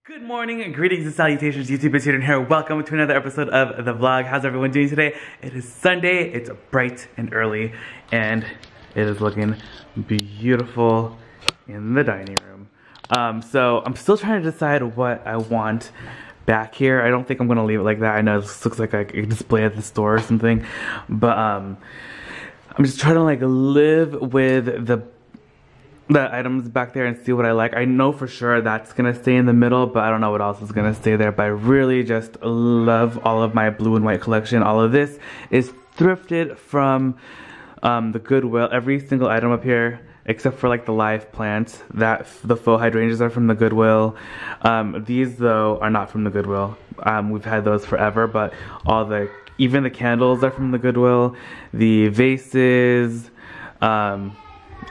Good morning, greetings and salutations, YouTube. It's Hadrian here. Welcome to another episode of the vlog. How's everyone doing today? It is Sunday, it's bright and early, and it is looking beautiful in the dining room. So I'm still trying to decide what I want back here. I don't think I'm gonna leave it like that. I know this looks like a display at the store or something, but I'm just trying to like live with the items back there and see what I like. I know for sure that's gonna stay in the middle, but I don't know what else is gonna stay there. But I really just love all of my blue and white collection. All of this is thrifted from the Goodwill. Every single item up here, except for like the live plants, the faux hydrangeas are from the Goodwill. These though are not from the Goodwill. We've had those forever, but even the candles are from the Goodwill. The vases, all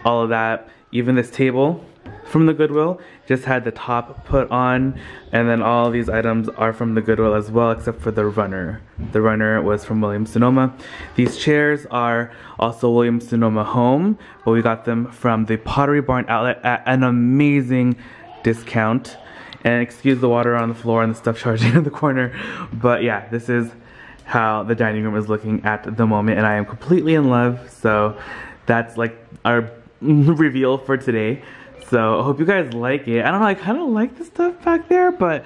of that. Even this table from the Goodwill just had the top put on, and then all these items are from the Goodwill as well, except for the runner. The runner was from Williams-Sonoma. These chairs are also Williams-Sonoma home, but we got them from the Pottery Barn outlet at an amazing discount. And excuse the water on the floor and the stuff charging in the corner, but yeah, this is how the dining room is looking at the moment, and I am completely in love. So that's like our reveal for today. So I hope you guys like it. I don't know, I kind of like the stuff back there, but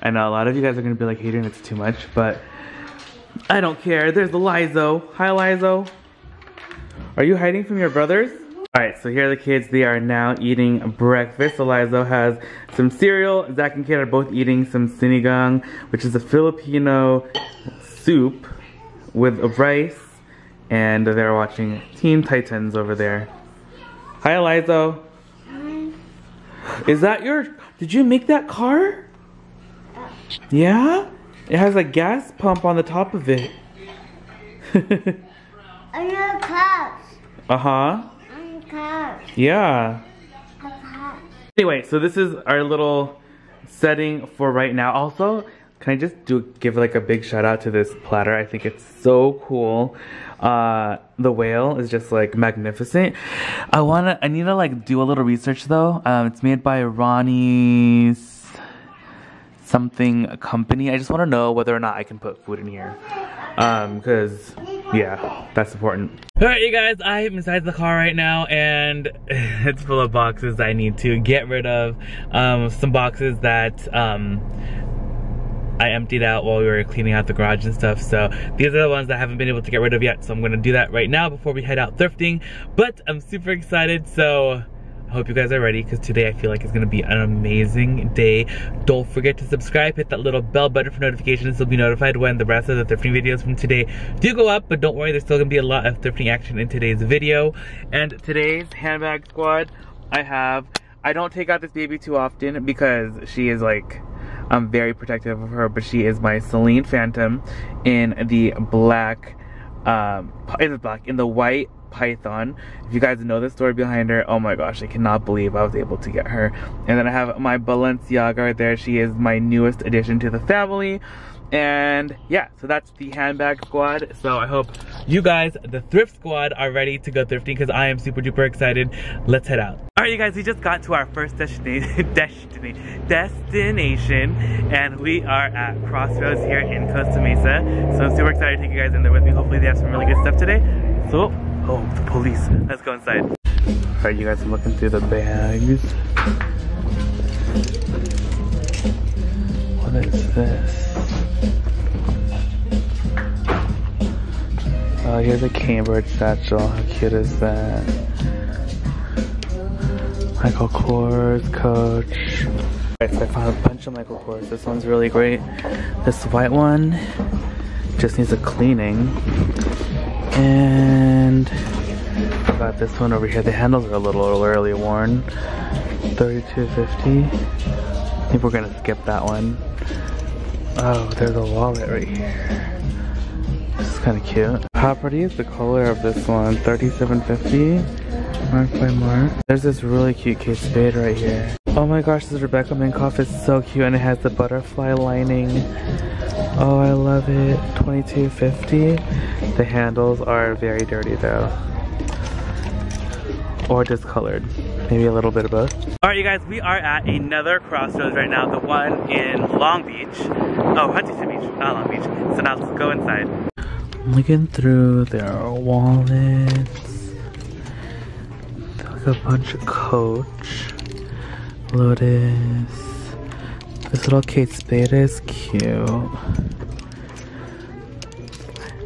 I know a lot of you guys are gonna be like, Hadrian, it's too much, but I don't care. There's the Lizo. Hi, Lizo. Are you hiding from your brothers? Alright, so here are the kids. They are now eating breakfast. So Lizo has some cereal. Zach and Kate are both eating some sinigang, which is a Filipino soup with rice, and they're watching Teen Titans over there. Hi, Lizo. Hi. Is that did you make that car? Yeah? It has a gas pump on the top of it. I know cars. Uh-huh. I know cars. Yeah. Anyway, so this is our little setting for right now. Also, can I just give like a big shout out to this platter? I think it's so cool. The whale is just like magnificent. I need to like do a little research though. It's made by Ronnie's something company. I just want to know whether or not I can put food in here. Cause yeah, that's important. Alright you guys, I am inside the car right now and it's full of boxes I need to get rid of. Some boxes that I emptied out while we were cleaning out the garage and stuff. So these are the ones that I haven't been able to get rid of yet. So I'm gonna do that right now before we head out thrifting. But I'm super excited, so I hope you guys are ready, because today I feel like it's gonna be an amazing day. Don't forget to subscribe, hit that little bell button for notifications so you'll be notified when the rest of the thrifting videos from today do go up. But don't worry, there's still gonna be a lot of thrifting action in today's video. And today's handbag squad, I don't take out this baby too often because she is like, I'm very protective of her, but she is my Celine Phantom in the black, in the white python. If you guys know the story behind her, oh my gosh, I cannot believe I was able to get her. And then I have my Balenciaga right there. She is my newest addition to the family. And yeah, so that's the handbag squad. So I hope you guys, the thrift squad, are ready to go thrifting, because I am super duper excited. Let's head out. Alright you guys, we just got to our first destination, and we are at Crossroads here in Costa Mesa. So I'm super excited to take you guys in there with me. Hopefully they have some really good stuff today. So, oh, the police. Let's go inside. Alright you guys, I'm looking through the bags. What is this? Oh, here's a Cambridge satchel. How cute is that? Michael Kors, Coach. Alright, so I found a bunch of Michael Kors. This one's really great. This white one just needs a cleaning. And I got this one over here. The handles are a little early worn. $32.50. I think we're gonna skip that one. Oh, there's a wallet right here. This is kind of cute. How pretty is the color of this one? $37.50. Mark by Mark. There's this really cute Kate Spade right here. Oh my gosh, this Rebecca Minkoff is so cute, and it has the butterfly lining. Oh, I love it. $22.50. The handles are very dirty though. Or discolored. Maybe a little bit of both. Alright you guys, we are at another Crossroads right now, the one in Long Beach. Oh, Huntington Beach, not Long Beach. So now let's go inside. I'm looking through their wallets. Like a bunch of Coach, Lotus. This little Kate Spade is cute.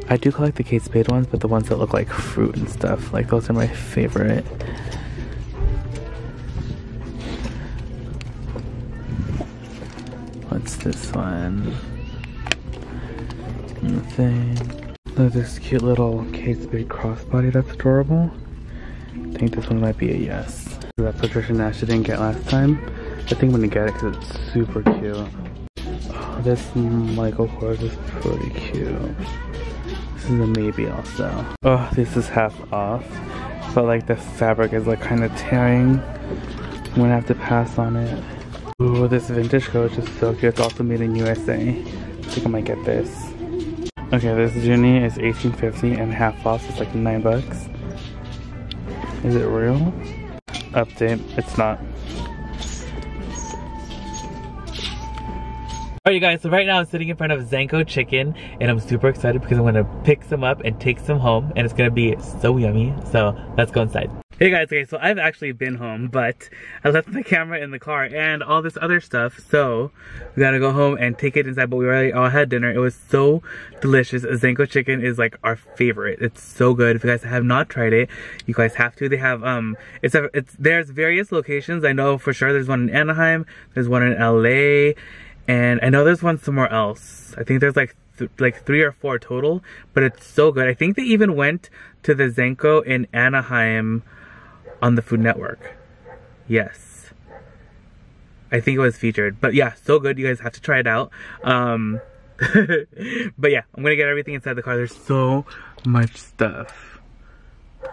I do collect the Kate Spade ones, but the ones that look like fruit and stuff, like those are my favorite. What's this one? Nothing. Look at this cute little Kate Spade crossbody, that's adorable. I think this one might be a yes. That Patricia Nash didn't get last time. I think I'm gonna get it because it's super cute. Oh, this Michael Kors is pretty cute. This is a maybe also. Oh, this is half off. But like the fabric is like kind of tearing. I'm gonna have to pass on it. Ooh, this vintage Coach is so cute. It's also made in USA. I think I might get this. Okay, this Junie is $18.50 and half off. So it's like $9. Is it real? Update, it's not. Alright you guys, so right now I'm sitting in front of Zanko Chicken and I'm super excited because I'm going to pick some up and take some home and it's going to be so yummy. So let's go inside. Hey guys, okay, so I've actually been home, but I left my camera in the car and all this other stuff, so we gotta go home and take it inside, but we already all had dinner. It was so delicious. Zanko Chicken is like our favorite. It's so good. If you guys have not tried it, you guys have to. They have, there's various locations. I know for sure there's one in Anaheim, there's one in LA, and I know there's one somewhere else. I think there's like 3 or 4 total, but it's so good. I think they even went to the Zanko in Anaheim on the Food Network. Yes. I think it was featured. But yeah, so good. You guys have to try it out. But yeah, I'm gonna get everything inside the car. There's so much stuff.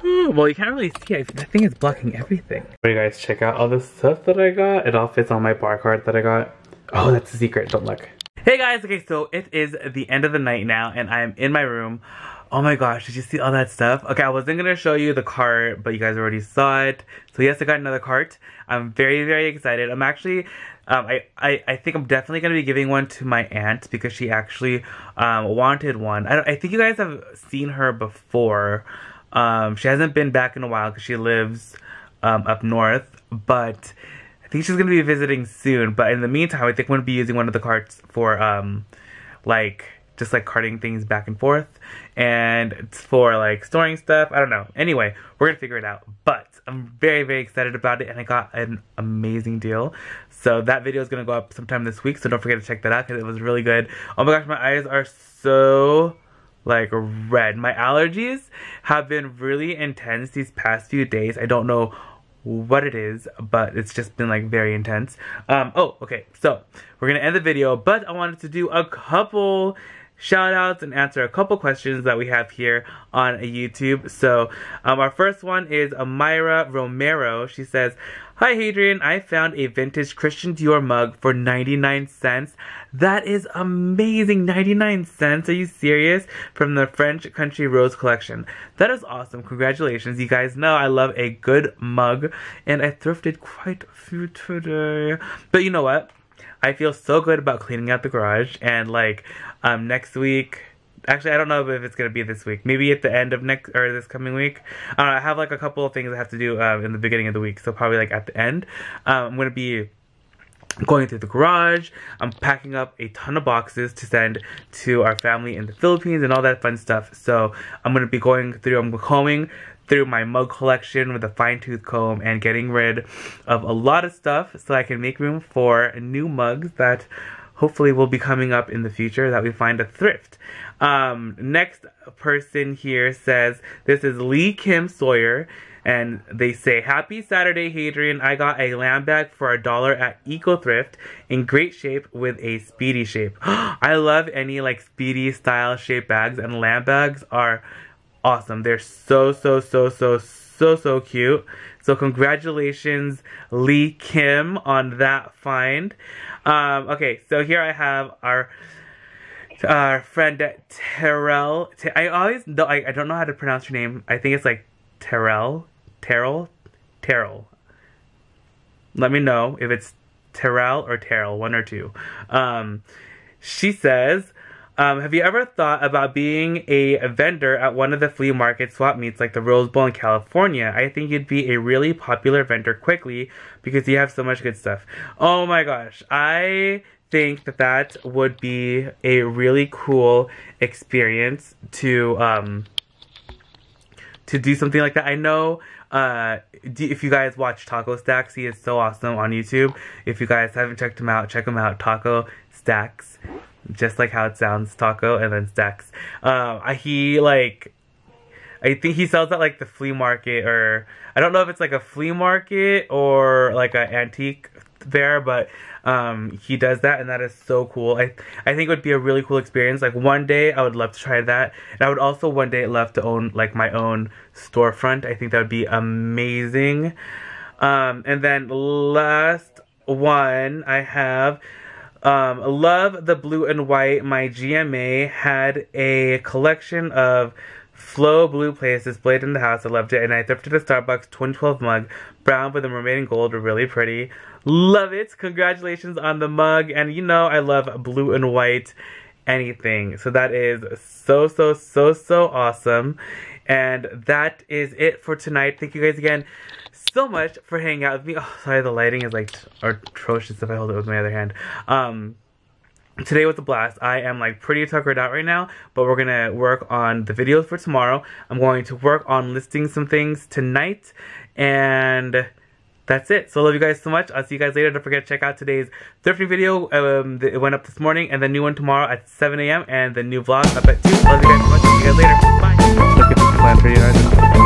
Well, you can't really see. That thing is blocking everything. You guys, check out all the stuff that I got. It all fits on my bar card that I got. Oh, that's a secret. Don't look. Hey guys, okay, so it is the end of the night now and I'm in my room. Oh my gosh, did you see all that stuff? Okay, I wasn't gonna show you the cart, but you guys already saw it. So yes, I got another cart. I'm very, very excited. I'm actually, I think I'm definitely gonna be giving one to my aunt because she actually wanted one. I think you guys have seen her before. She hasn't been back in a while because she lives up north, but I think she's gonna be visiting soon. But in the meantime, I think I'm gonna be using one of the carts for just like carting things back and forth, and it's for like storing stuff. I don't know. Anyway, we're gonna figure it out. But I'm very, very excited about it, and I got an amazing deal. So that video is gonna go up sometime this week. So don't forget to check that out because it was really good. Oh my gosh, my eyes are so like red. My allergies have been really intense these past few days. I don't know what it is, but it's just been like very intense. Oh, okay, so we're gonna end the video, but I wanted to do a couple shout outs and answer a couple questions that we have here on YouTube. So our first one is Myra Romero. She says, "Hi Hadrian, I found a vintage Christian Dior mug for 99 cents. That is amazing, 99 cents. Are you serious? From the French Country Rose collection. That is awesome. Congratulations. You guys know I love a good mug, and I thrifted quite a few today. But you know what? I feel so good about cleaning out the garage, and like next week, actually I don't know if it's gonna be this week, maybe at the end of this coming week. I have like a couple of things I have to do in the beginning of the week, so probably like at the end. I'm gonna be going through the garage. I'm packing up a ton of boxes to send to our family in the Philippines and all that fun stuff. So I'm gonna be going through, I'm combing through my mug collection with a fine-tooth comb and getting rid of a lot of stuff so I can make room for new mugs that hopefully will be coming up in the future that we find at thrift. Next person here says, this is Lee Kim Sawyer, and they say, "Happy Saturday, Hadrian. I got a lamb bag for $1 at Eco Thrift in great shape with a speedy shape." I love any like speedy style shape bags, and lamb bags are awesome. They're so cute. So congratulations, Lee Kim, on that find. Okay, so here I have our friend Terrell. I don't know how to pronounce your name. I think it's like Terrell. Let me know if it's Therealreal or Therealreal, one or two. She says, have you ever thought about being a vendor at one of the flea market swap meets like the Rose Bowl in California? I think you'd be a really popular vendor quickly because you have so much good stuff. Oh my gosh. I think that would be a really cool experience to do something like that. I know if you guys watch Taco Stacks, he is so awesome on YouTube. If you guys haven't checked him out, check him out. Taco Stacks. Just like how it sounds, taco and then stacks. He like, I think he sells at like the flea market, or I don't know if it's like a flea market or like an antique there, but he does that, and that is so cool. I think it would be a really cool experience. Like one day I would love to try that, and I would also one day love to own like my own storefront. I think that would be amazing. And then last one I have, love the blue and white. My GMA had a collection of Flow blue plates displayed in the house. I loved it, and I thrifted a Starbucks 2012 mug. Brown with the mermaid and gold were really pretty. Love it. Congratulations on the mug. And you know I love blue and white anything. So that is so awesome. And that is it for tonight. Thank you guys again so much for hanging out with me. Oh, sorry, the lighting is like atrocious if I hold it with my other hand. Today was a blast. I am like pretty tuckered out right now, but we're gonna work on the videos for tomorrow. I'm going to work on listing some things tonight, and that's it. So love you guys so much. I'll see you guys later. Don't forget to check out today's thrifting video. It went up this morning, and the new one tomorrow at 7 a.m. and the new vlog up at 2. Love you guys so much. See you guys later. Bye. Look at this plan for you guys.